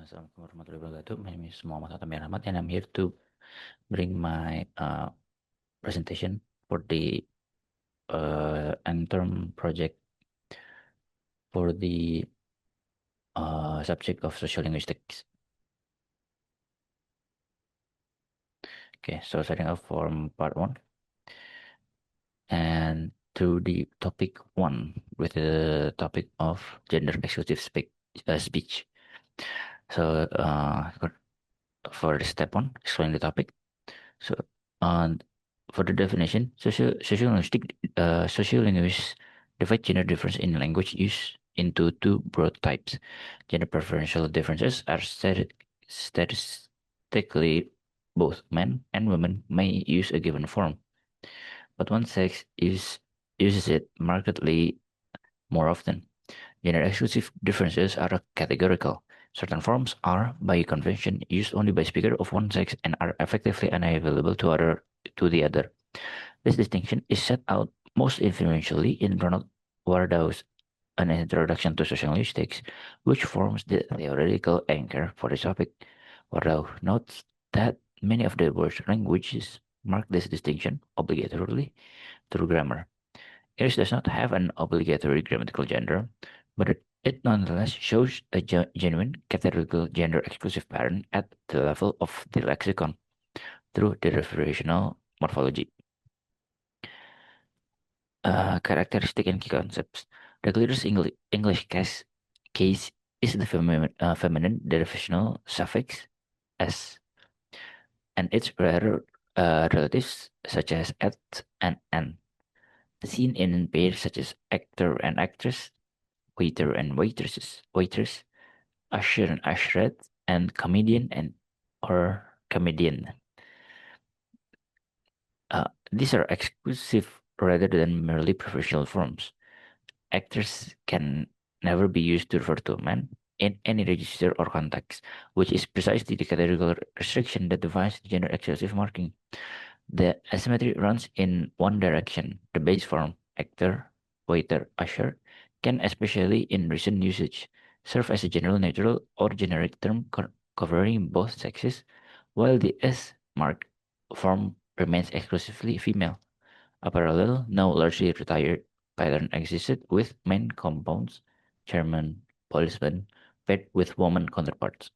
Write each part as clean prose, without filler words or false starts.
Assalamualaikum warahmatullahi wabarakatuh. My name is Muhamad Khatami Rahmat, and I'm here to bring my presentation for the end-term project for the subject of sociolinguistics. Okay, so starting off from part one and to the topic one with the topic of gender exclusive speech. So for step one, explain the topic. So, for the definition, sociolinguists divide gender difference in language use into two broad types. Gender preferential differences are statistically both men and women may use a given form, but one sex uses it markedly more often. Gender exclusive differences are categorical. Certain forms are, by convention, used only by speakers of one sex and are effectively unavailable to the other. This distinction is set out most influentially in Ronald Wardow's An Introduction to Sociolinguistics, which forms the theoretical anchor for the topic. Wardow notes that many of the world's languages mark this distinction obligatorily through grammar. English does not have an obligatory grammatical gender, but it nonetheless shows a genuine categorical gender exclusive pattern at the level of the lexicon through derivational morphology. Characteristic and key concepts. The clearest English case is the feminine derivational suffix s and its rarer relatives such as at and an, seen in pairs such as actor and actress, waiter and waitress, usher and usherette, and comedian and or comedian. These are exclusive rather than merely professional forms. Actors can never be used to refer to a man in any register or context, which is precisely the categorical restriction that defines the gender exclusive marking. The asymmetry runs in one direction. The base form, actor, waiter, usher, can, especially in recent usage, serve as a general neutral or generic term covering both sexes, while the S mark form remains exclusively female. A parallel, now largely retired, pattern existed with men compounds, chairman, policeman, paired with woman counterparts.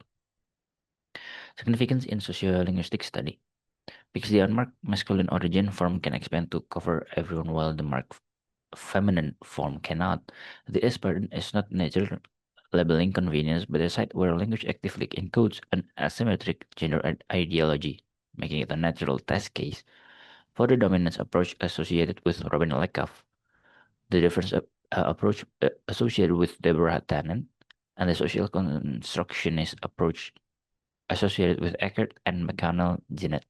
Significance in sociolinguistic study. Because the unmarked masculine origin form can expand to cover everyone while the marked feminine form cannot, the S pattern is not natural labeling convenience but a site where language actively encodes an asymmetric gender ideology, making it a natural test case for the dominance approach associated with Robin Leckhoff, the difference approach associated with Deborah Tannen, and the social constructionist approach associated with Eckert and McConnell Jinnah.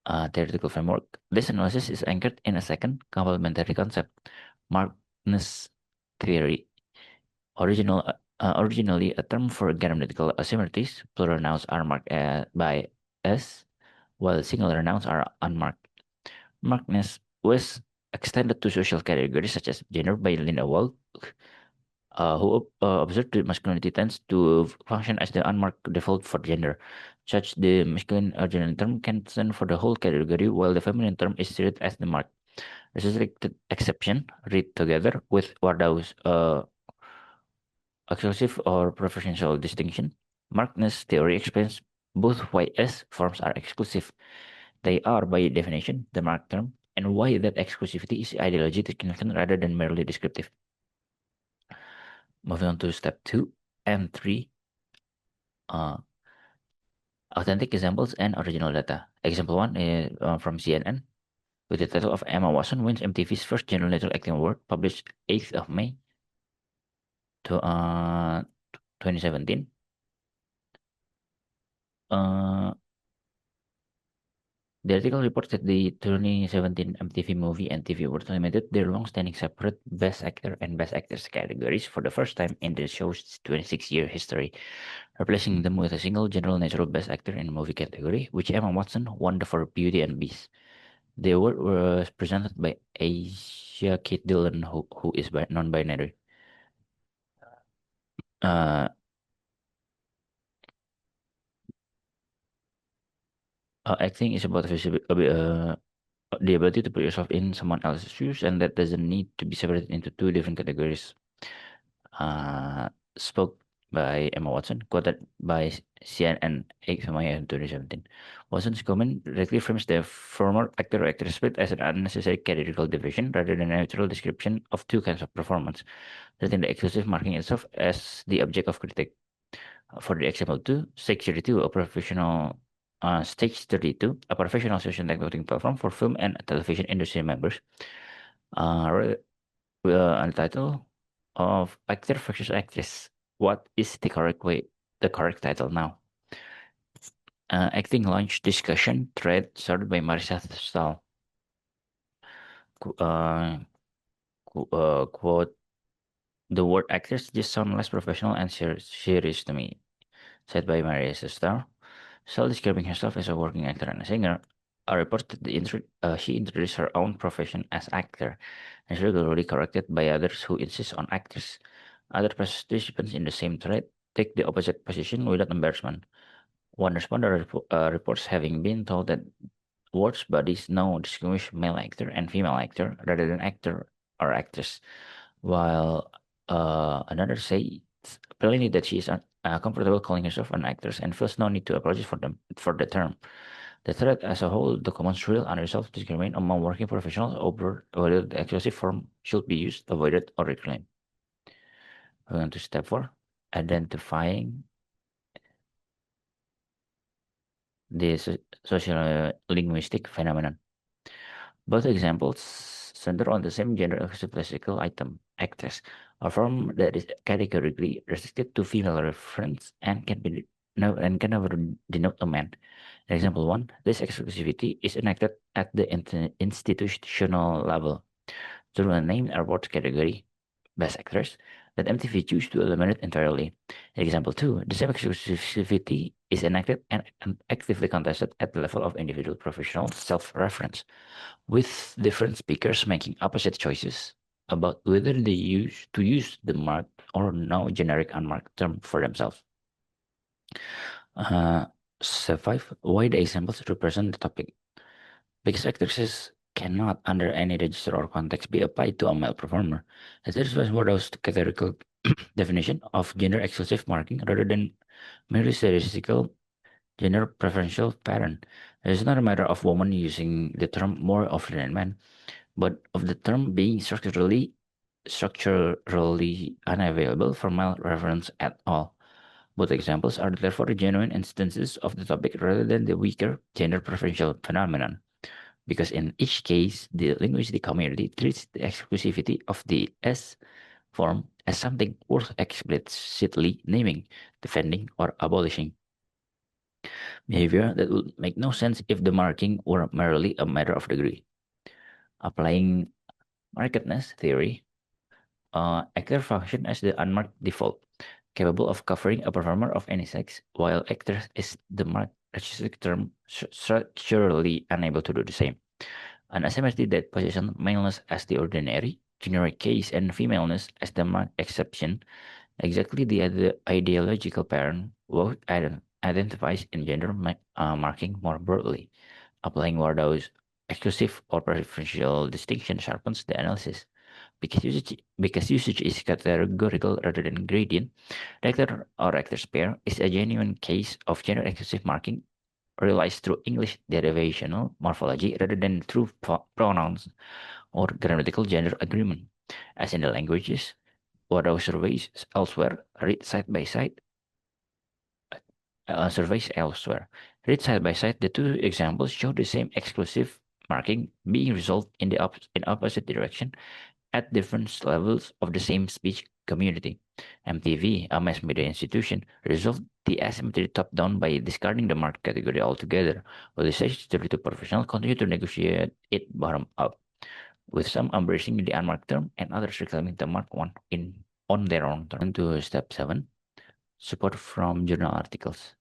Theoretical framework. This analysis is anchored in a second complementary concept, markedness theory. Originally a term for grammatical asymmetries, plural nouns are marked by S, while singular nouns are unmarked. Markedness was extended to social categories such as gender by Linda Wall, who observed that masculinity tends to function as the unmarked default for gender. Such, the masculine gender term can stand for the whole category, while the feminine term is treated as the marked. Restricted exception, read together with Wardow's exclusive or preferential distinction. Markedness theory explains both why S forms are exclusive. They are, by definition, the marked term, and why that exclusivity is ideology rather than merely descriptive. Moving on to step 2 and 3, authentic examples and original data. Example 1 is from CNN, with the title of Emma Watson wins MTV's first General Neutral Acting Award, published 8th of May to 2017. The article reports that the 2017 MTV Movie and TV Awards limited their long-standing separate Best Actor and Best Actress categories for the first time in the show's 26-year history, replacing them with a single general natural Best Actor in Movie category, which Emma Watson won for Beauty and Beast. The award was presented by Asia Kate Dillon, who is non-binary. Acting is about the ability to put yourself in someone else's shoes, and that doesn't need to be separated into two different categories. Uh, Spoke by Emma Watson, quoted by CNN 8 May 2017. Watson's comment directly frames the former actor or actress split as an unnecessary categorical division rather than a neutral description of two kinds of performance, treating the exclusive marking itself as the object of critique. For the example two, Stage 32, a professional Stage 32, a professional social networking platform for film and television industry members, uh, untitled of actor versus actress. What is the correct title now? Acting launch discussion thread started by Marisa Stahl. Uh, Quote, the word actress just sounds less professional and serious to me, said by Marisa Stahl. Still describing herself as a working actor and a singer, I reported she introduced her own profession as actor, and is regularly corrected by others who insist on actors. Other participants in the same thread take the opposite position without embarrassment. One responder reports having been told that words bodies now distinguish male actor and female actor rather than actor or actress, while another says plainly that she is comfortable calling herself an actress and feels no need to apologize for the term. The thread as a whole documents real unresolved disagreement among working professionals over whether the exclusive form should be used, avoided, or reclaimed. Going to step 4, identifying the sociolinguistic phenomenon. Both examples center on the same gender exclusive lexical item, actress, a form that is categorically restricted to female reference and can be no and can never denote a man. Example 1, this exclusivity is enacted at the institutional level through a named award category, Best Actress, that MTV chose to eliminate entirely. Example 2, the same exclusivity is enacted and actively contested at the level of individual professional self-reference, with different speakers making opposite choices about whether they use the marked or now generic unmarked term for themselves. Uh, Survive, why the examples represent the topic. Because actresses cannot, under any register or context, be applied to a male performer. As this was Wardow's categorical definition of gender exclusive marking rather than merely statistical gender preferential pattern. It is not a matter of women using the term more often than men, but of the term being structurally unavailable for male reference at all. Both examples are therefore genuine instances of the topic rather than the weaker gender preferential phenomenon, because in each case, the linguistic community treats the exclusivity of the S form as something worth explicitly naming, defending, or abolishing. Behavior that would make no sense if the marking were merely a matter of degree. Applying markedness theory, actor function as the unmarked default, capable of covering a performer of any sex, while actor is the marked artistic term structurally unable to do the same. An asymmetry that positions maleness as the ordinary, generic case, and femaleness as the marked exception, exactly the ideological pattern Wout identifies in gender marking more broadly. Applying Wardow's exclusive or preferential distinction sharpens the analysis. Because usage is categorical rather than gradient, the actor or actor's pair is a genuine case of gender exclusive marking realized through English derivational morphology rather than through pronouns or grammatical gender agreement. As in the languages, Wardrow surveys elsewhere read side by side. Surveys elsewhere read side by side. The two examples show the same exclusive marking being resolved in opposite direction at different levels of the same speech community. MTV, a mass media institution, resolved the asymmetry top-down by discarding the marked category altogether, while the Stage 32 professional continue to negotiate it bottom-up, with some embracing the unmarked term and others reclaiming the marked one on their own term. To step 7, support from journal articles.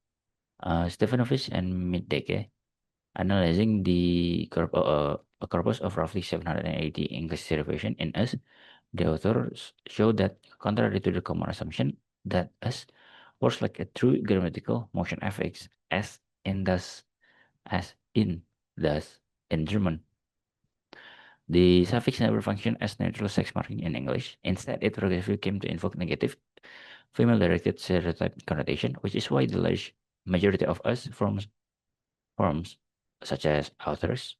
Stephanovich and Middeke, analyzing a corpus of roughly 780 English derivation in us, the authors show that, contrary to the common assumption that us works like a true grammatical motion affix, as in thus as in, thus, in German. The suffix never functioned as neutral sex marking in English. Instead, it progressively came to invoke negative, female-directed stereotype connotation, which is why the large majority of us forms such as authors,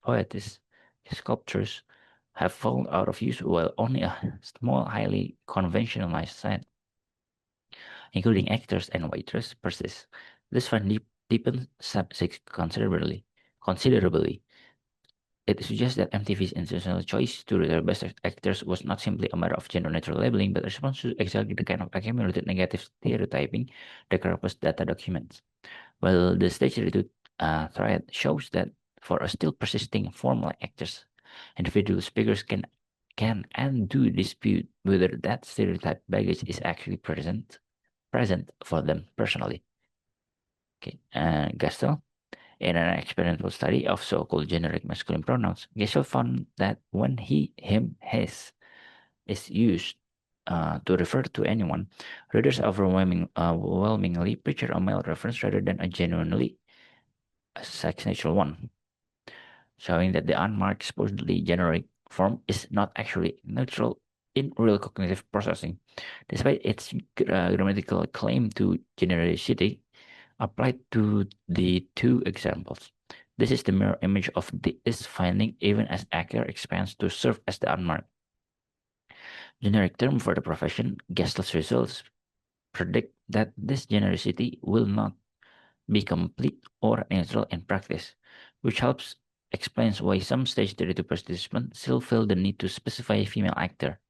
poets, sculptors, have fallen out of use, while only a small, highly conventionalized set, including actors and waiters, persist. This fund deepens sub-six considerably. It suggests that MTV's intentional choice to reward best actors was not simply a matter of gender-neutral labeling, but a response to exactly the kind of accumulated negative stereotyping the corpus data documents. While the stage thread shows that for a still persisting form like actors, individual speakers can and do dispute whether that stereotype baggage is actually present for them personally. Okay, Gastel, in an experimental study of so-called generic masculine pronouns, Gesell found that when he, him, his is used to refer to anyone, readers overwhelmingly picture a male reference rather than a genuinely sex-neutral one, showing that the unmarked, supposedly generic form is not actually neutral in real cognitive processing. Despite its grammatical claim to genericity, applied to the two examples. This is the mirror image of this finding even as actor expands to serve as the unmarked generic term for the profession. Gestel's results predict that this genericity will not be complete or neutral in practice, which helps explains why some stage 32 participants still feel the need to specify a female actor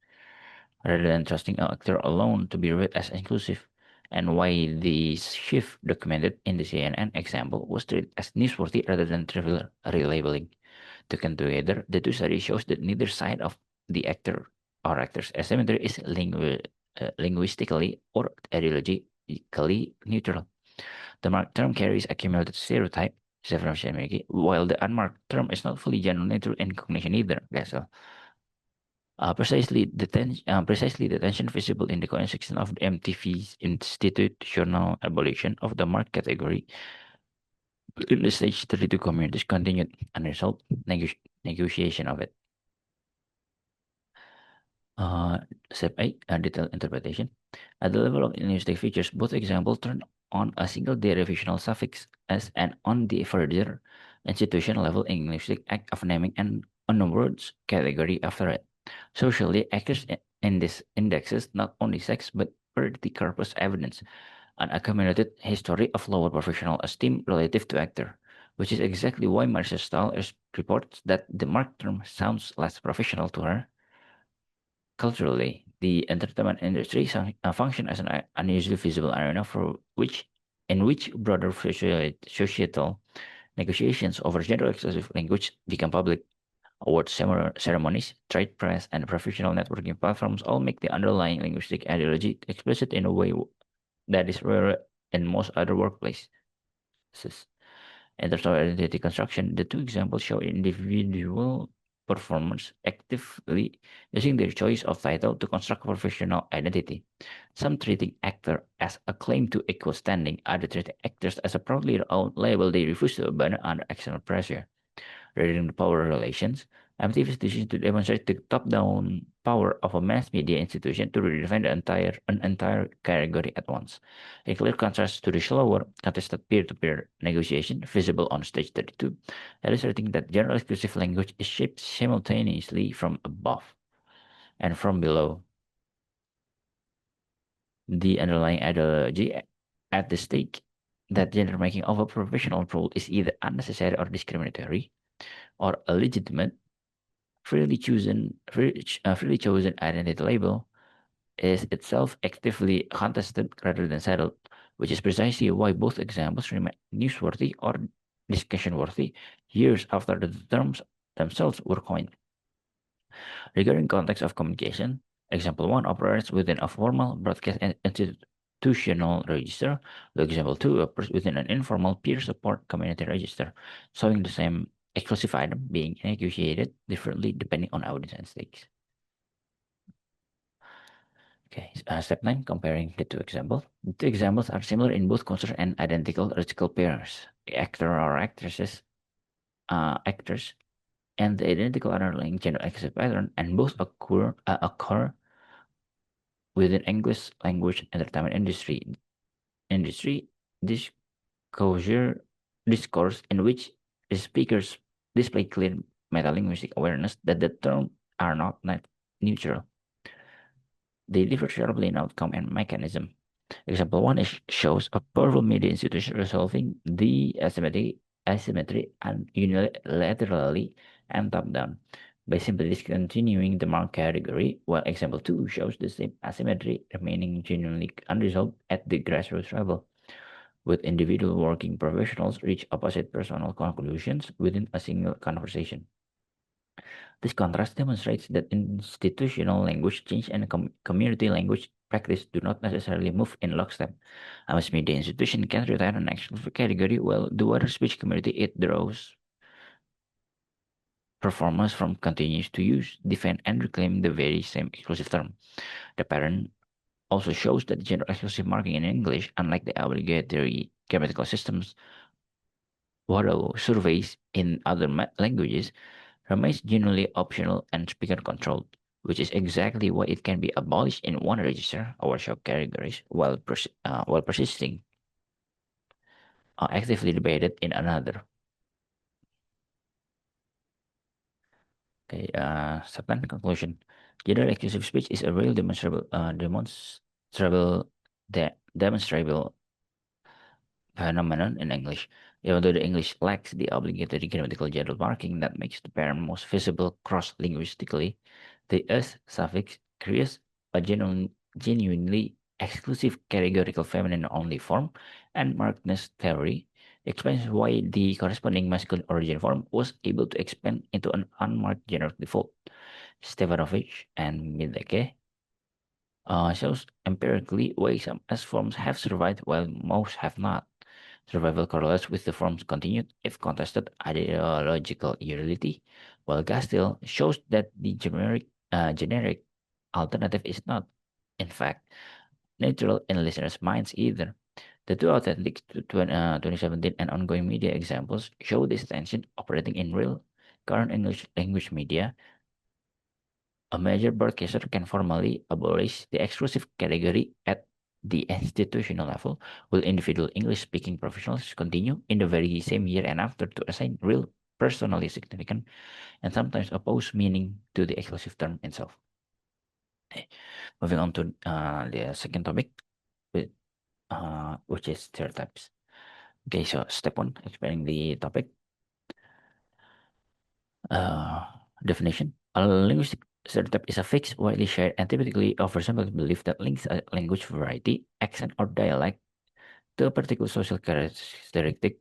rather than trusting an actor alone to be read as inclusive, and why the shift documented in the CNN example was treated as newsworthy rather than trivial relabeling. Taken together, the two studies shows that neither side of the actor or actor's asymmetry is linguistically or ideologically neutral. The marked term carries accumulated stereotype, while the unmarked term is not fully gender neutral in cognition either. Precisely the tension visible in the construction of the MTV's institutional abolition of the mark category in the stage 32 communities continued unresolved negotiation of it. Uh, Step 8, detailed interpretation. At the level of linguistic features, both examples turn on a single derivational suffix as and on the further institutional level linguistic act of naming an unknown words category after it. Socially, actors in this indexes not only sex but the corpus evidence, an accumulated history of lower professional esteem relative to actor, which is exactly why Marcia Stahl reports that the marked term sounds less professional to her. Culturally, the entertainment industry function as an unusually visible arena in which broader societal negotiations over gender-exclusive language become public. Award ceremonies, trade press, and professional networking platforms all make the underlying linguistic ideology explicit in a way that is rare in most other workplaces. In terms of identity construction, the two examples show individual performers actively using their choice of title to construct professional identity. Some treating actor as a claim to equal standing, others treating actors as a proudly owned label they refuse to abandon under external pressure. Regarding the power relations, MTV's decision to demonstrate the top-down power of a mass media institution to redefine an entire category at once. A clear contrast to the slower, contested peer-to-peer negotiation visible on stage 32, illustrating that general exclusive language is shaped simultaneously from above and from below. The underlying ideology at the stake that gender making of a professional role is either unnecessary or discriminatory, or a legitimate, freely chosen identity label is itself actively contested rather than settled, which is precisely why both examples remain newsworthy or discussion-worthy years after the terms themselves were coined. Regarding context of communication, example 1 operates within a formal broadcast institutional register, the example 2 operates within an informal peer support community register, showing the same exclusive item being negotiated differently depending on audience and stakes. Okay, step 9, comparing the two examples. The two examples are similar in both culture and identical logical pairs. The actor or actresses actors and the identical underlying gender expressive pattern, and both occur within English language entertainment industry discourse discourse in which the speakers display clear metalinguistic awareness that the terms are not neutral. They differ sharply in outcome and mechanism. Example one is shows a powerful media institution resolving the asymmetry and unilaterally and top down by simply discontinuing the mark category, while example two shows the same asymmetry remaining genuinely unresolved at the grassroots level, with individual working professionals reach opposite personal conclusions within a single conversation. This contrast demonstrates that institutional language change and community language practice do not necessarily move in lockstep. A mass media institution can retain an exclusive category while the wider speech community it draws performers from continues to use, defend, and reclaim the very same exclusive term. The pattern also shows that gender exclusive marking in English, unlike the obligatory grammatical systems, while surveys in other languages remains genuinely optional and speaker controlled, which is exactly why it can be abolished in one register or workshop categories while persisting actively debated in another. Okay, second conclusion. Gender exclusive speech is a real demonstrable phenomenon in English, even though the English lacks the obligatory grammatical gender marking that makes the parent most visible cross-linguistically. The "-s" suffix creates a genuinely exclusive categorical feminine-only form, and markedness theory explains why the corresponding masculine origin form was able to expand into an unmarked gender default. Stevanovich and Mideke shows empirically why some S forms have survived while most have not. Survival correlates with the form's continued, if contested, ideological utility, while Gastill shows that the generic alternative is not, in fact, neutral in listeners' minds either. The two authentic 2017 and ongoing media examples show this tension operating in real, current English language media. A major broadcaster can formally abolish the exclusive category at the institutional level, will individual English-speaking professionals continue in the very same year and after to assign real, personally significant, and sometimes opposed meaning to the exclusive term itself. Okay. Moving on to the second topic, which is stereotypes. Okay, so step one, explaining the topic. Definition. A linguistic stereotype is a fixed, widely shared, and typically oversimplified belief that links a language variety, accent, or dialect to a particular social characteristic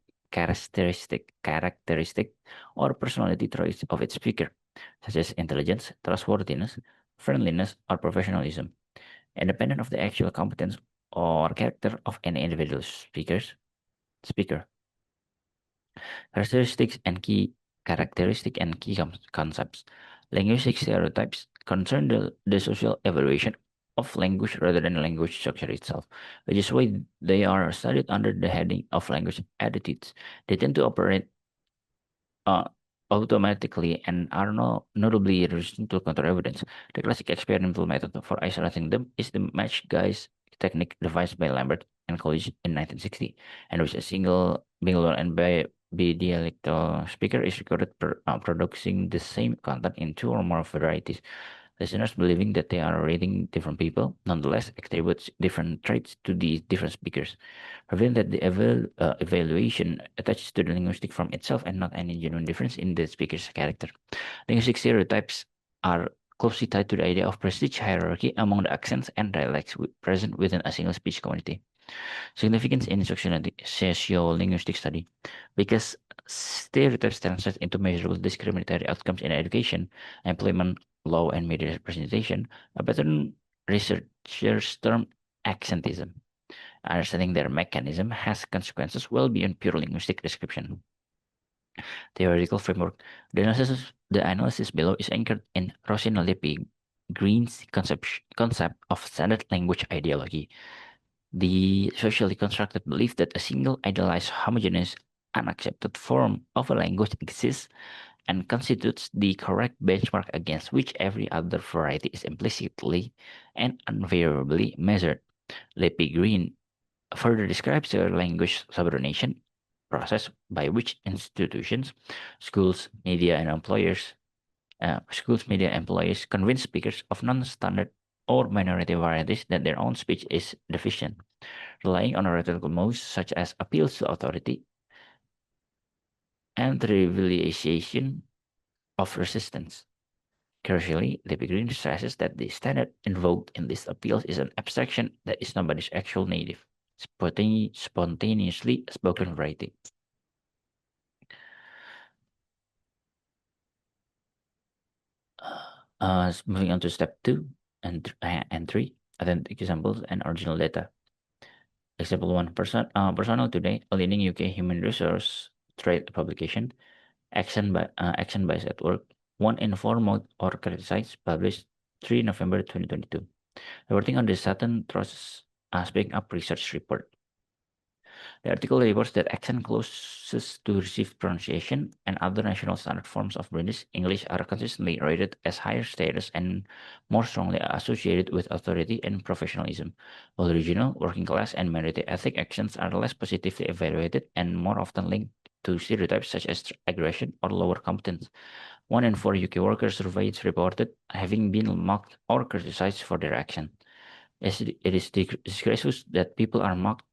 or personality traits of its speaker, such as intelligence, trustworthiness, friendliness, or professionalism, independent of the actual competence or character of any individual speaker. Characteristic and key concepts. Linguistic stereotypes concern the social evaluation of language rather than language structure itself, which is why they are studied under the heading of language attitudes. They tend to operate uh, automatically and are notably resistant to counter evidence. The classic experimental method for isolating them is the match guise technique devised by Lambert and colleagues in 1960, and which a single bilingual and bidialectal speaker is recorded producing the same content in two or more varieties. Listeners believing that they are reading different people, nonetheless attributes different traits to the different speakers, revealing that the evaluation attaches to the linguistic form itself and not any genuine difference in the speaker's character. Linguistic stereotypes are closely tied to the idea of prestige hierarchy among the accents and dialects present within a single speech community. Significance in sociolinguistic study. Because stereotypes translate into measurable discriminatory outcomes in education, employment, law, and media representation, a pattern researchers term accentism. Understanding their mechanism has consequences well beyond pure linguistic description. Theoretical framework. The analysis below is anchored in Rosina Lippi Green's concept of standard language ideology. The socially constructed belief that a single idealized homogeneous unaccepted form of a language exists and constitutes the correct benchmark against which every other variety is implicitly and invariably measured. Leppy Green further describes the language subordination process by which institutions, schools, media, and employees convince speakers of non-standard or minority varieties that their own speech is deficient, relying on rhetorical moves such as appeals to authority and trivialization of resistance. Crucially, Green stresses that the standard invoked in these appeals is an abstraction that is nobody's actual native, spontaneously spoken variety. Moving on to step 2 and 3, authentic examples and original data. Example 1, Personal Today, a leading UK human resource trade publication, action bias at work, one informed or criticized, published 3 November 2022. Reporting on the Sutton Trust Speaking Up research report. The article reports that accent closest to received pronunciation and other national standard forms of British English are consistently rated as higher status and more strongly associated with authority and professionalism, while regional, working class, and minority ethnic accents are less positively evaluated and more often linked to stereotypes such as aggression or lower competence. 1 in 4 UK workers surveyed reported having been mocked or criticized for their accent. It is disgraceful that people are mocked,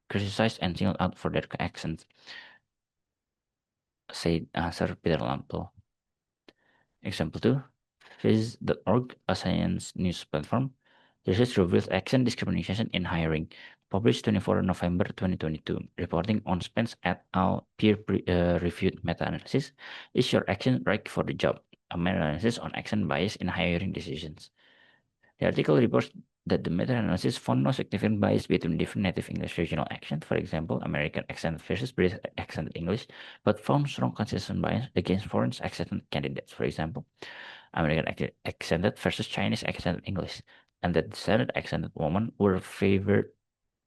criticized, and singled out for their accents, said Sir Peter Lampel. Example 2, Fizz.org, a science news platform. Research reveals accent discrimination in hiring, published 24 November 2022, reporting on Spence et al. Peer-reviewed meta-analysis. Is your accent right for the job? A meta-analysis on accent bias in hiring decisions. The article reports that the meta-analysis found no significant bias between different native English regional accents, for example, American accent versus British accent English, but found strong consistent bias against foreign accented candidates, for example, American accented versus Chinese accented English, and that standard accented women were favored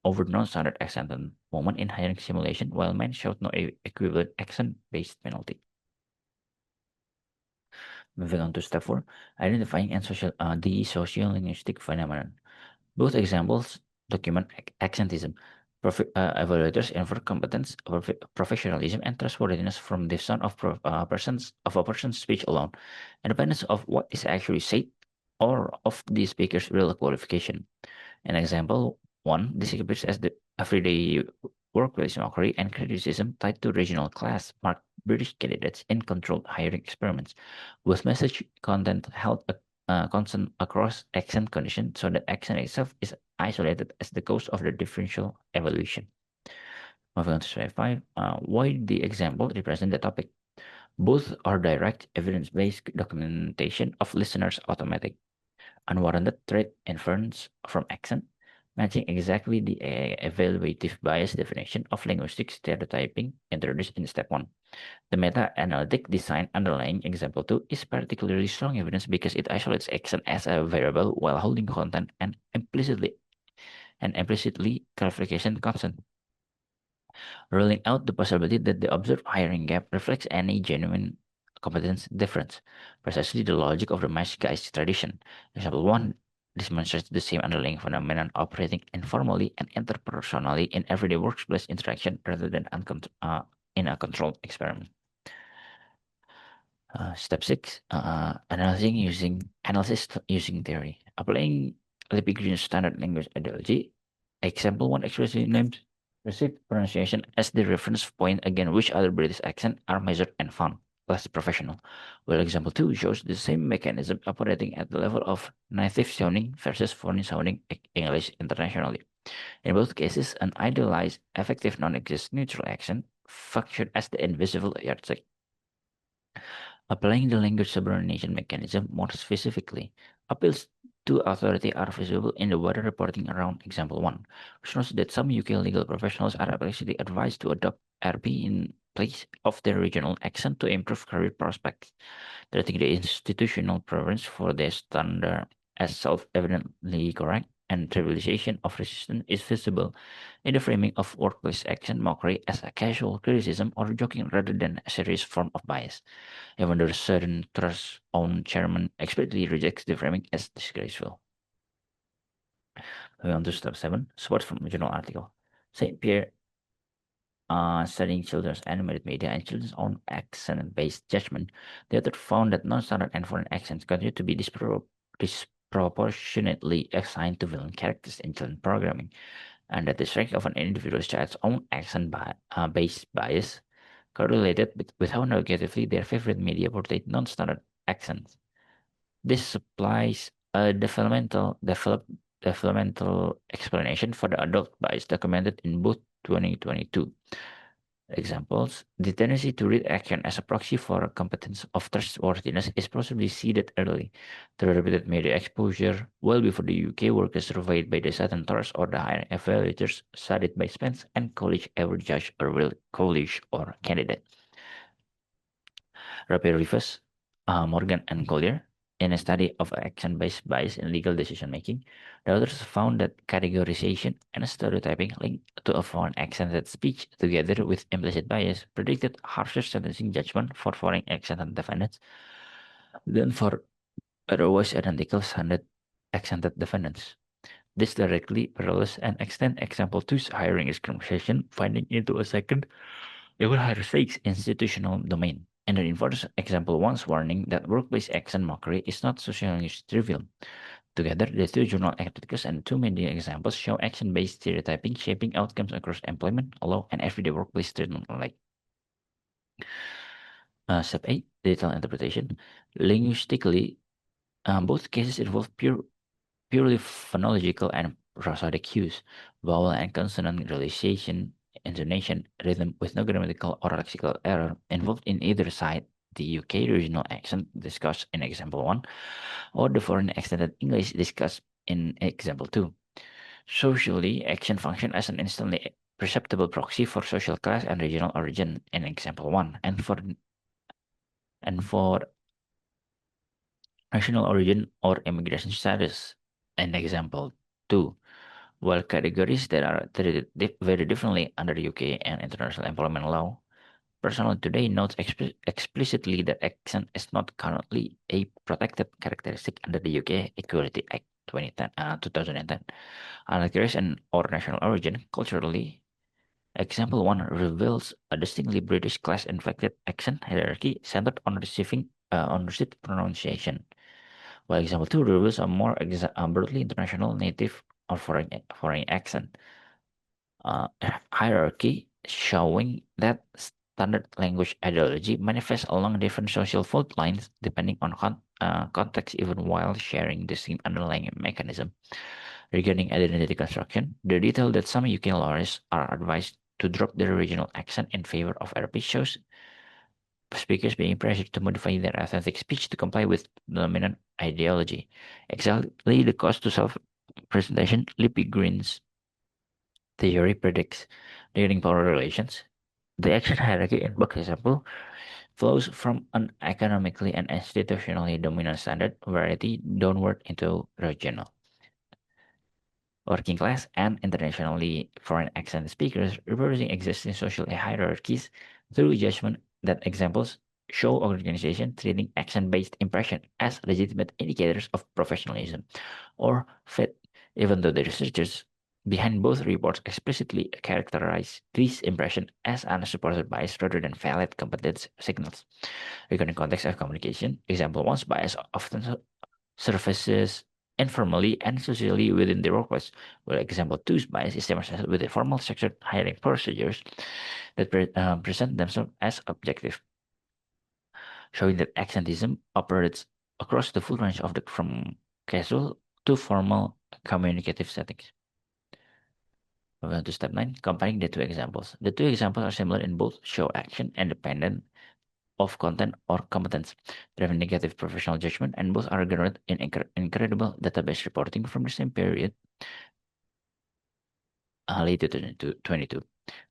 over non-standard accented women in hiring simulation, while men showed no equivalent accent-based penalty. Moving on to step 4, identifying and the sociolinguistic phenomenon. Both examples document accentism. Evaluators infer competence, professionalism, and trustworthiness from the sound of a person's speech alone, independence of what is actually said or of the speaker's real qualification. An example 1 disappears as the everyday workplace mockery and criticism tied to regional class marked British candidates in controlled hiring experiments, with message content held constant across accent conditions so that accent itself is isolated as the cause of the differential evaluation. Moving on to slide 5, why the example represent the topic. Both are direct evidence-based documentation of listeners' automatic unwarranted trait inference from accent, matching exactly the evaluative bias definition of linguistic stereotyping introduced in step 1. The meta-analytic design underlying example 2 is particularly strong evidence because it isolates accent as a variable while holding content and implicitly clarification constant, ruling out the possibility that the observed hiring gap reflects any genuine competence difference, precisely the logic of the match guys tradition. Example 1 demonstrates the same underlying phenomenon operating informally and interpersonally in everyday workplace interaction rather than in a controlled experiment. Step 6, analysis using theory. Applying Green's standard language ideology, example 1 explicitly names received pronunciation as the reference point against which other British accents are measured and found less professional, while example 2 shows the same mechanism operating at the level of native sounding versus foreign sounding English internationally. In both cases, an idealized, effective non-existent neutral accent functioned as the invisible yardstick. Applying the language subordination mechanism more specifically, appeals to authority are visible in the weather reporting around example 1, which shows that some UK legal professionals are explicitly advised to adopt RP in place of their regional accent to improve career prospects, treating the institutional preference for their standard as self-evidently correct. and trivialization of resistance is visible in the framing of workplace action mockery as a casual criticism or joking rather than a serious form of bias, even though certain trust's own chairman explicitly rejects the framing as disgraceful. Moving on to step 7, support from a journal article. St. Pierre, studying children's animated media and children's own accent-based judgment, the author found that non-standard and foreign accents continue to be disproportionately assigned to villain characters in children's programming, and that the strength of an individual child's own accent-based bias correlated with how negatively their favorite media portrayed non-standard accents. This supplies a developmental explanation for the adult bias documented in both 2022 examples. The tendency to read action as a proxy for a competence of trustworthiness is possibly seeded early through repeated media exposure, well before the UK workers surveyed by the Southern Trust or the higher evaluators studied by Spence and College ever judge a real college or candidate. Rapier Rivers, Morgan, and Collier, in a study of action-based bias in legal decision-making, the authors found that categorization and stereotyping linked to a foreign accented speech together with implicit bias predicted harsher sentencing judgment for foreign accented defendants than for otherwise identical standard accented defendants. This directly parallels and extends example 2's hiring discrimination finding into a second, even higher stakes institutional domain, and reinforces example 1's warning that workplace accent mockery is not socially trivial. Together, the two journal articles and two media examples show action-based stereotyping shaping outcomes across employment, law, and everyday workplace treatment alike. Step 8, detailed interpretation. Linguistically, both cases involve purely phonological and prosodic cues, vowel and consonant realization, intonation, rhythm with no grammatical or lexical error involved in either side, the UK regional accent discussed in example 1, or the foreign accented English discussed in example 2. Socially, action function as an instantly perceptible proxy for social class and regional origin in example 1, and for national origin or immigration status in example 2. While categories that are treated very differently under UK and international employment law, Personal Today notes explicitly that accent is not currently a protected characteristic under the UK Equality Act 2010. Unlike race and or national origin, culturally, example 1 reveals a distinctly British class-inflected accent hierarchy centered on received pronunciation, while example 2 reveals a more broadly international native or foreign accent hierarchy showing that standard language ideology manifests along different social fault lines depending on context even while sharing the same underlying mechanism. Regarding identity construction, the detail that some UK lawyers are advised to drop their regional accent in favor of RP shows speakers being pressured to modify their authentic speech to comply with dominant ideology. Exactly the cost to self-presentation Lippy Green's theory predicts during power relations. The action hierarchy in book example flows from an economically and institutionally dominant standard variety downward into regional, working class, and internationally foreign accent speakers, reversing existing social hierarchies through judgment that examples show organization treating accent-based impression as legitimate indicators of professionalism or fit, even though the researchers behind both reports explicitly characterize these impressions as unsupported bias rather than valid competence signals. Regarding context of communication, example 1's bias often surfaces informally and socially within the workplace, while example 2's bias is demonstrated with the formal structured hiring procedures that present themselves as objective, showing that accentism operates across the full range of from casual to formal communicative settings. Moving on to step 9, comparing the two examples. The two examples are similar in both show action independent of content or competence, driven negative professional judgment, and both are grounded in incredible database reporting from the same period, late 2022.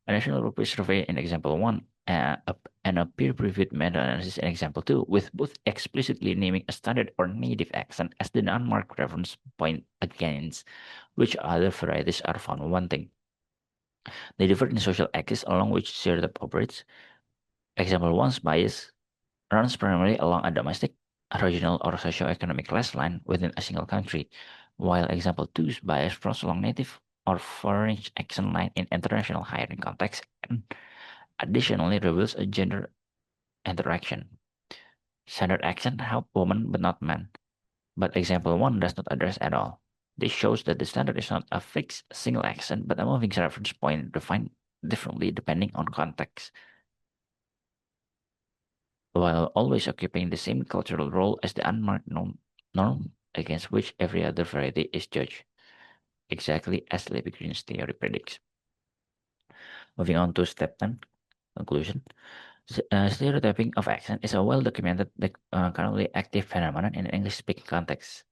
A national workplace survey in example 1 and a peer-reviewed meta-analysis in example 2, with both explicitly naming a standard or native accent as the non-marked reference point against which other varieties are found wanting. They differ in social axis along which stereotype operates. Example 1's bias runs primarily along a domestic, regional, or socio-economic class line within a single country, while example 2's bias runs along native or foreign accent line in international hiring context and additionally reveals a gender interaction. Standard accent help women but not men, but example 1 does not address at all. This shows that the standard is not a fixed single accent but a moving reference point defined differently depending on context, while always occupying the same cultural role as the unmarked norm against which every other variety is judged, exactly as Levi Green's theory predicts. Moving on to step 10, conclusion. Stereotyping of accent is a well-documented, currently active phenomenon in English-speaking contexts,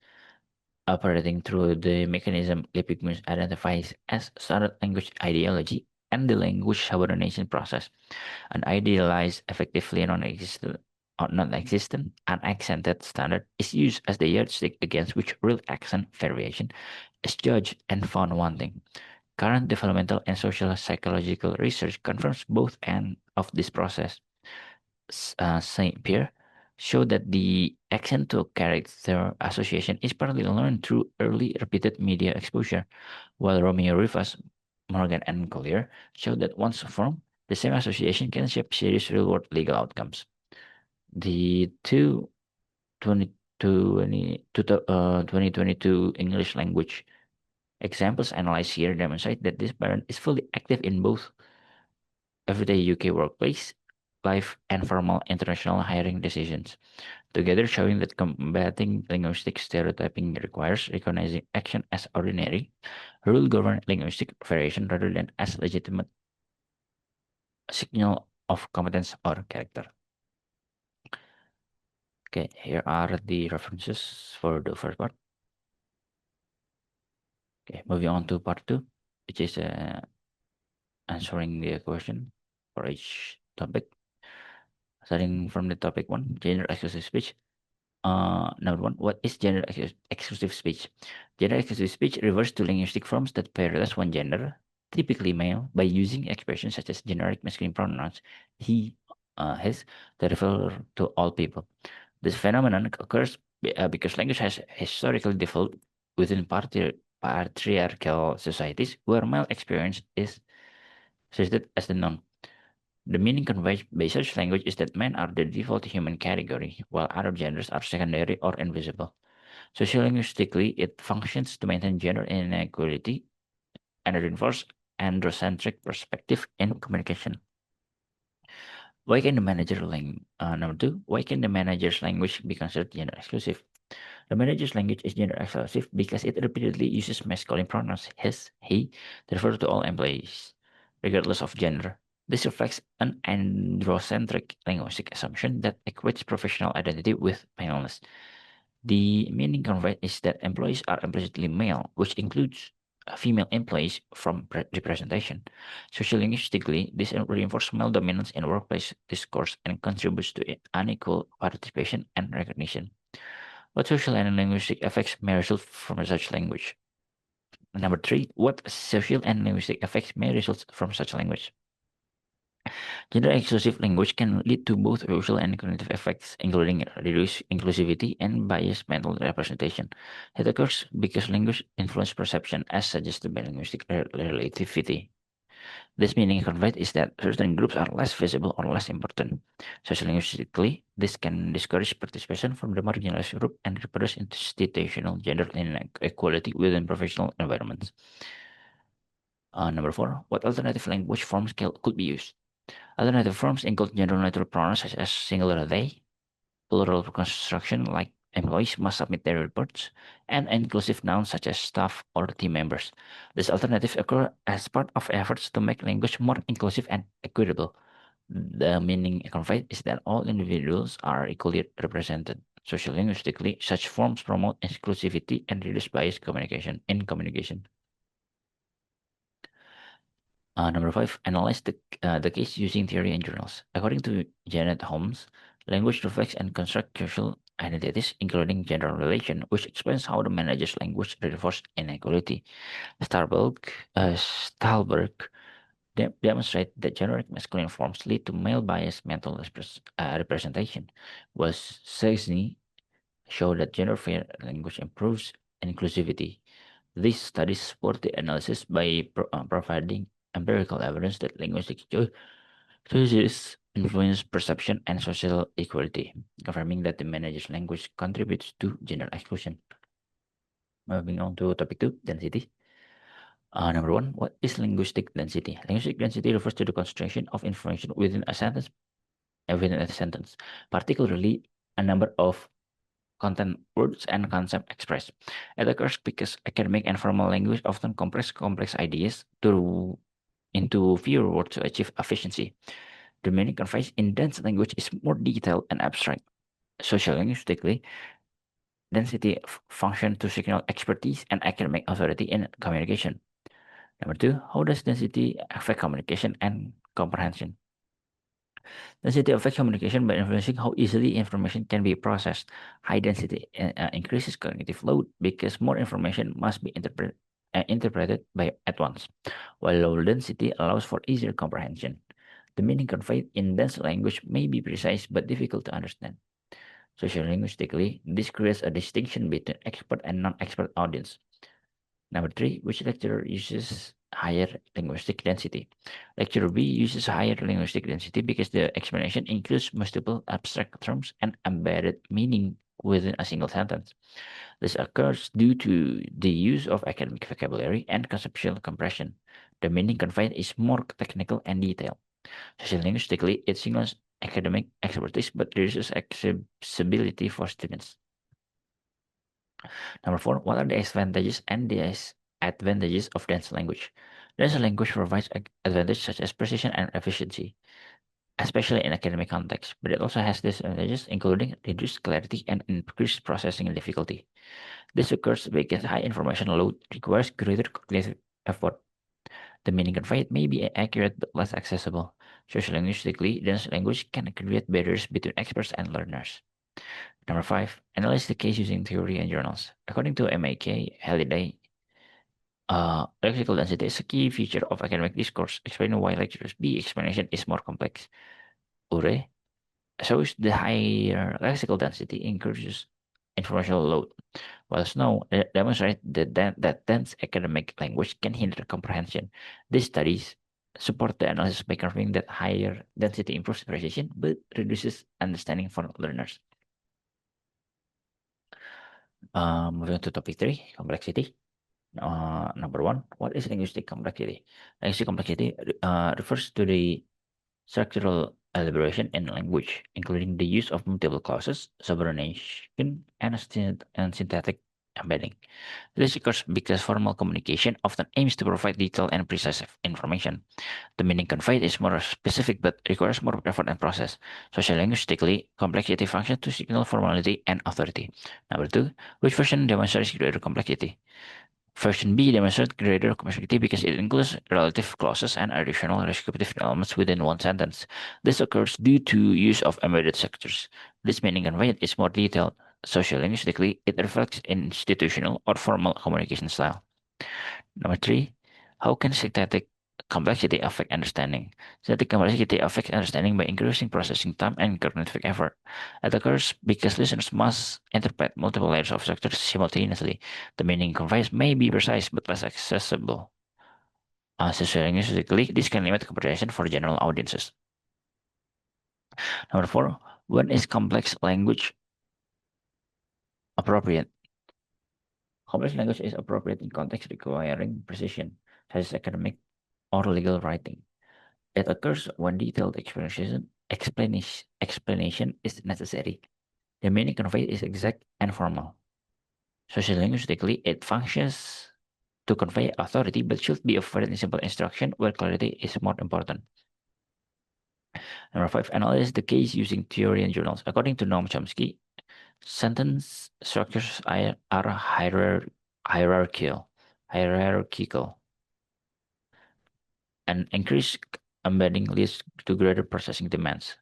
operating through the mechanism Levi identifies as standard language ideology and the language subordination process. An idealized, effectively non-existent, unaccented standard is used as the yardstick against which real accent variation is judged and found wanting. Current developmental and social psychological research confirms both ends of this process. Saint Pierre showed that the accent to character association is partly learned through early repeated media exposure, while Romeo Rivas, Morgan, and Collier showed that once formed, the same association can shape serious real-world legal outcomes. The two 2022 English language examples analyzed here demonstrate that this pattern is fully active in both everyday UK workplace life and formal international hiring decisions, together showing that combating linguistic stereotyping requires recognizing action as ordinary, rule-governed linguistic variation rather than as legitimate signal of competence or character. Okay, here are the references for the first part. Okay, moving on to part 2, which is answering the question for each topic. Starting from the topic 1, gender exclusive speech. Number 1, what is gender exclusive speech? Gender exclusive speech refers to linguistic forms that prioritize one gender, typically male, by using expressions such as generic masculine pronouns he, his, that refer to all people. This phenomenon occurs because language has historically developed within patriarchal societies where male experience is treated as the norm. The meaning conveyed by such language is that men are the default human category, while other genders are secondary or invisible. Sociolinguistically, it functions to maintain gender inequality and reinforce androcentric perspective in communication. Why can the number 2, why can the manager's language be considered gender exclusive? The manager's language is gender exclusive because it repeatedly uses masculine pronouns his, he to refer to all employees, regardless of gender. This reflects an androcentric linguistic assumption that equates professional identity with maleness. The meaning conveyed is that employees are implicitly male, which includes female employees from representation. Sociolinguistically, this reinforces male dominance in workplace discourse and contributes to unequal participation and recognition. What social and linguistic effects may result from such language? Number 3, what social and linguistic effects may result from such language? Gender exclusive language can lead to both social and cognitive effects, including reduced inclusivity and biased mental representation. It occurs because language influences perception, as suggested by linguistic relativity. This meaning conveyed is that certain groups are less visible or less important. Sociolinguistically, this can discourage participation from the marginalized group and reproduce institutional gender inequality within professional environments. Number 4, what alternative language forms could be used? Alternative forms include gender-neutral pronouns such as singular they, plural construction like employees must submit their reports, and inclusive nouns such as staff or team members. These alternatives occur as part of efforts to make language more inclusive and equitable. The meaning conveyed is that all individuals are equally represented. Sociolinguistically, such forms promote inclusivity and reduce bias in communication. Number five, analyze the case using theory and journals. According to Janet Holmes, language reflects and constructs social identities, including gender relation, which explains how the manager's language reinforces inequality. Stahlberg demonstrate that generic masculine forms lead to male biased mental representation, was Szczesny show that gender fair language improves inclusivity. These studies support the analysis by providing empirical evidence that linguistic choices influence perception and social equality, confirming that the manager's language contributes to gender exclusion. Moving on to topic two, density. Number one, what is linguistic density? Linguistic density refers to the concentration of information within a sentence, particularly a number of content, words, and concept expressed. It occurs because academic and formal language often compress complex ideas into fewer words to achieve efficiency. The meaning conveyed in dense language is more detailed and abstract. Sociolinguistically, density functions to signal expertise and academic authority in communication. Number two, how does density affect communication and comprehension? Density affects communication by influencing how easily information can be processed. High density increases cognitive load because more information must be interpreted at once, while low density allows for easier comprehension. The meaning conveyed in dense language may be precise but difficult to understand. Sociolinguistically, this creates a distinction between expert and non-expert audience. Number three, which lecturer uses higher linguistic density? Lecturer B uses higher linguistic density because the explanation includes multiple abstract terms and embedded meaning within a single sentence. This occurs due to the use of academic vocabulary and conceptual compression. The meaning conveyed is more technical and detailed. Sociolinguistically, it signals academic expertise but reduces accessibility for students. Number four, what are the advantages and disadvantages of dense language? Dense language provides advantages such as precision and efficiency, especially in academic context, but it also has disadvantages including reduced clarity and increased processing difficulty. This occurs because high information load requires greater cognitive effort. The meaning conveyed may be accurate but less accessible. Sociolinguistically, dense language can create barriers between experts and learners. Number five, analyze the case using theory and journals. According to MAK Halliday, lexical density is a key feature of academic discourse, explaining why lecturers B explanation is more complex. Ure shows the higher lexical density increases informational load, while Snow demonstrates that dense academic language can hinder comprehension. These studies support the analysis by confirming that higher density improves precision but reduces understanding for learners. Moving on to topic three, complexity. Number one, what is linguistic complexity? Linguistic complexity refers to the structural elaboration in language, including the use of multiple clauses, subordination, and syntactic embedding. This occurs because formal communication often aims to provide detailed and precise information. The meaning conveyed is more specific but requires more effort and process. Sociolinguistically, complexity functions to signal formality and authority. Number two, which version demonstrates greater complexity? Version B demonstrates greater complexity because it includes relative clauses and additional descriptive elements within one sentence. This occurs due to use of embedded structures. This meaning conveyed is more detailed. Sociolinguistically, it reflects institutional or formal communication style. Number three, how can syntactic complexity affect understanding? Syntactic complexity affects understanding by increasing processing time and cognitive effort. It occurs because listeners must interpret multiple layers of structures simultaneously. The meaning conveys may be precise but less accessible. Sociolinguistically, this can limit comprehension for general audiences. Number four, when is complex language appropriate? Complex language is appropriate in context requiring precision, such as academic or legal writing. It occurs when detailed explanation is necessary. The meaning conveyed is exact and formal. Sociolinguistically, it functions to convey authority but should be offered in simple instruction where clarity is more important. Number five, analyze the case using theory and journals. According to Noam Chomsky, sentence structures are hierarchical. and increased embedding leads to greater processing demands.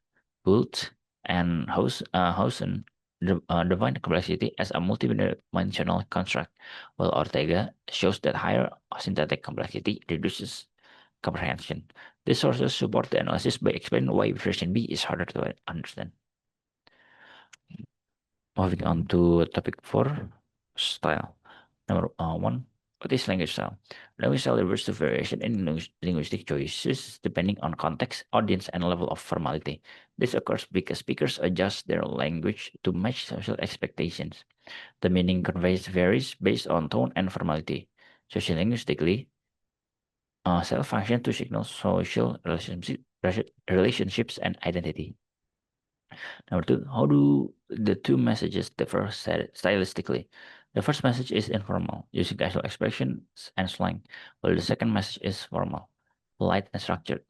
Bolt and Hausen define complexity as a multidimensional construct, while Ortega shows that higher synthetic complexity reduces comprehension. These sources support the analysis by explaining why version B is harder to understand. Moving on to topic 4, style. Number 1, what is language style? Language style refers to variation in linguistic choices depending on context, audience, and level of formality. This occurs because speakers adjust their language to match social expectations. The meaning conveyed varies based on tone and formality. Sociolinguistically, style function to signal social relationships and identity. Number 2, how do the two messages differ stylistically? The first message is informal, using casual expressions and slang, while the second message is formal, polite and structured.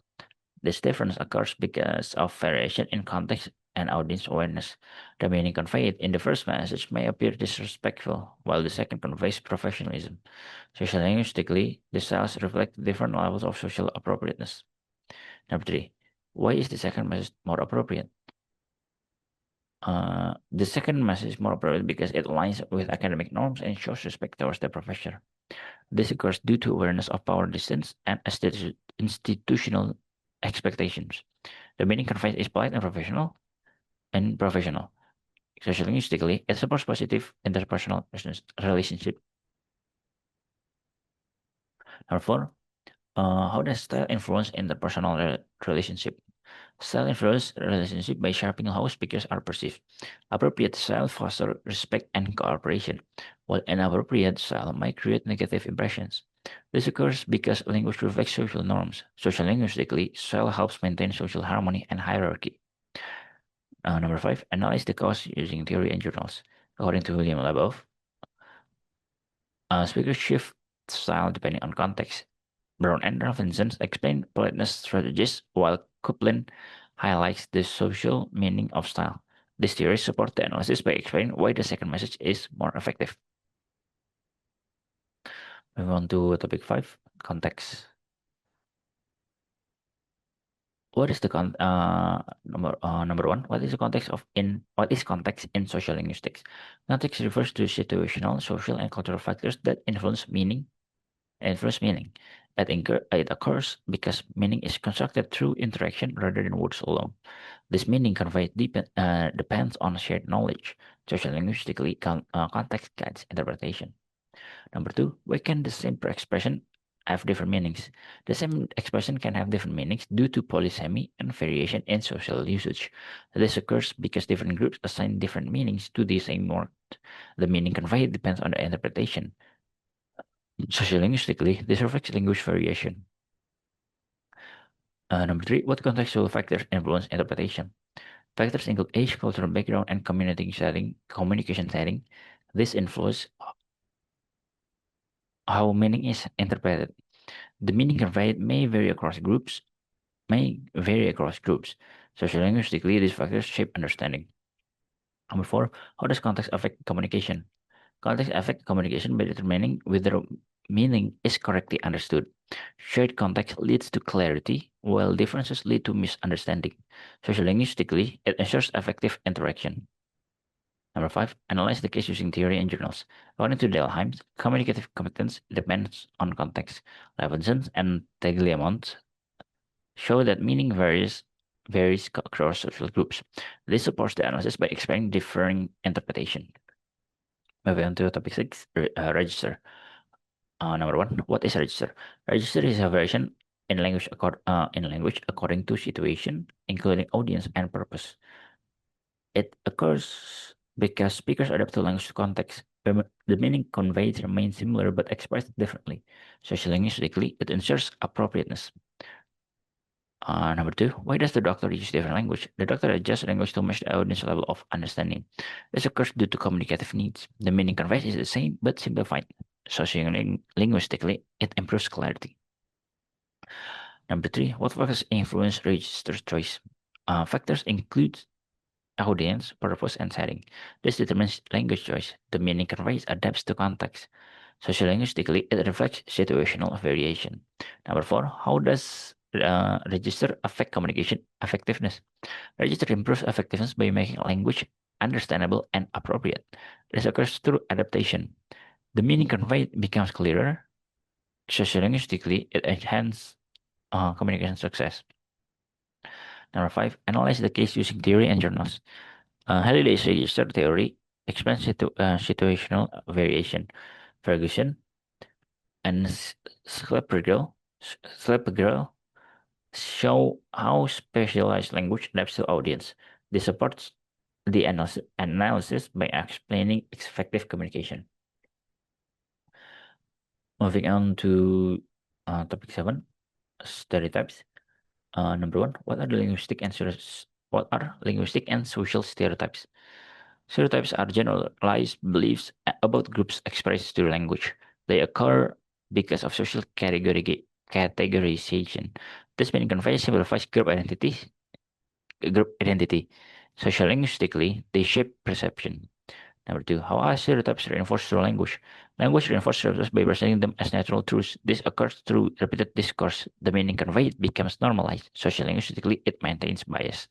This difference occurs because of variation in context and audience awareness. The meaning conveyed in the first message may appear disrespectful, while the second conveys professionalism. Sociolinguistically, the styles reflect different levels of social appropriateness. Number 3, why is the second message more appropriate? The second message is more appropriate because it aligns with academic norms and shows respect towards the professor. This occurs due to awareness of power distance and institutional expectations. The meaning conveyed is polite and professional. Sociolinguistically, it supports positive interpersonal relationship. Number 4, how does style influence interpersonal relationship? Style influences relationship by shaping how speakers are perceived. Appropriate style fosters respect and cooperation, while inappropriate style might create negative impressions. This occurs because language reflects social norms. Sociolinguistically, style helps maintain social harmony and hierarchy. Number 5, analyze the cause using theory and journals. According to William Labov, speakers shift style depending on context. Brown and Robinson explain politeness strategies, while Kuplin highlights the social meaning of style. These theories support the analysis by explaining why the second message is more effective. Move on to topic 5, context. What is the number 1? What is context in social linguistics? Context refers to situational, social, and cultural factors that influence meaning. It occurs because meaning is constructed through interaction rather than words alone. This meaning conveyed depends on shared knowledge. Sociolinguistically, context guides interpretation. Number 2, why can the same expression have different meanings? The same expression can have different meanings due to polysemy and variation in social usage. This occurs because different groups assign different meanings to the same word. The meaning conveyed depends on the interpretation. Sociolinguistically, this reflects language variation. Number 3, what contextual factors influence interpretation? Factors include age, cultural background, and communication setting. This influence how meaning is interpreted. The meaning conveyed may vary across groups. Sociolinguistically, these factors shape understanding. Number 4, how does context affect communication? Context affects communication by determining whether meaning is correctly understood. Shared context leads to clarity, while differences lead to misunderstanding. Sociolinguistically, it ensures effective interaction. Number 5, analyze the case using theory and journals. According to Delheim, communicative competence depends on context. Levinson and Tagliamont show that meaning varies across social groups. This supports the analysis by explaining differing interpretation. Moving on to topic 6, register. Number 1, what is register? Register is a variation in language according to situation, including audience and purpose. It occurs because speakers adapt to language context. The meaning conveyed remains similar but expressed differently. Sociolinguistically, it ensures appropriateness. Number 2, why does the doctor use different language? The doctor adjusts language to match the audience level of understanding. This occurs due to communicative needs. The meaning conveyed is the same but simplified. Sociolinguistically, it improves clarity. Number 3, what factors influence register choice? Factors include audience, purpose, and setting. This determines language choice. The meaning conveyed adapts to context. Sociolinguistically, it reflects situational variation. Number four, how does register affect communication effectiveness? Register improves effectiveness by making language understandable and appropriate. This occurs through adaptation. The meaning conveyed becomes clearer. Sociolinguistically, it enhances communication success. Number five, analyze the case using theory and journals. Halliday's register theory explains situational variation. Ferguson and Slippergirl show how specialized language adapts to audience. This supports the analysis by explaining effective communication. Moving on to topic 7, stereotypes. Number 1, what are linguistic and social stereotypes? Stereotypes are generalized beliefs about groups expressed through language. They occur because of social categorization. This means conveys simplifies group identity. Sociolinguistically, they shape perception. Number 2, how are stereotypes reinforced through language? Language reinforces stereotypes by presenting them as natural truths. This occurs through repeated discourse. The meaning conveyed becomes normalized. Sociolinguistically, it maintains bias.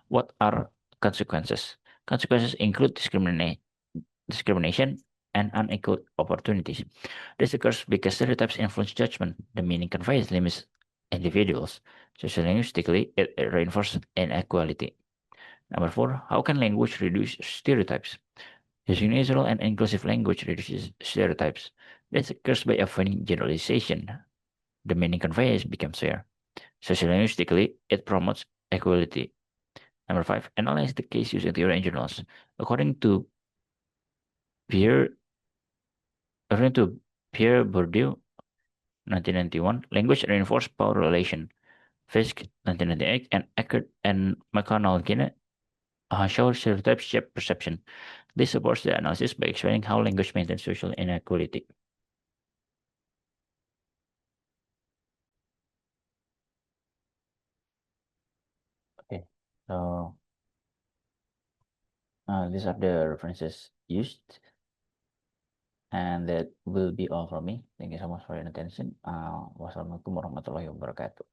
What are consequences? Consequences include discrimination and unequal opportunities. This occurs because stereotypes influence judgment. The meaning conveyed limits individuals. Sociolinguistically, it reinforces inequality. Number 4, how can language reduce stereotypes? Using natural and inclusive language reduces stereotypes. This occurs by avoiding generalization. The meaning conveyed becomes fair. Sociolinguistically, it promotes equality. Number 5, analyze the case using theory and journals. According to Pierre, according to Pierre Bourdieu, 1991, language reinforced power relation. Fisk, 1998, and Eckert and McConnell show stereotypes shape perception. This supports the analysis by explaining how language maintains social inequality. Okay, so these are the references used, and that will be all from me. Thank you so much for your attention. Wassalamualaikum warahmatullahi wabarakatuh.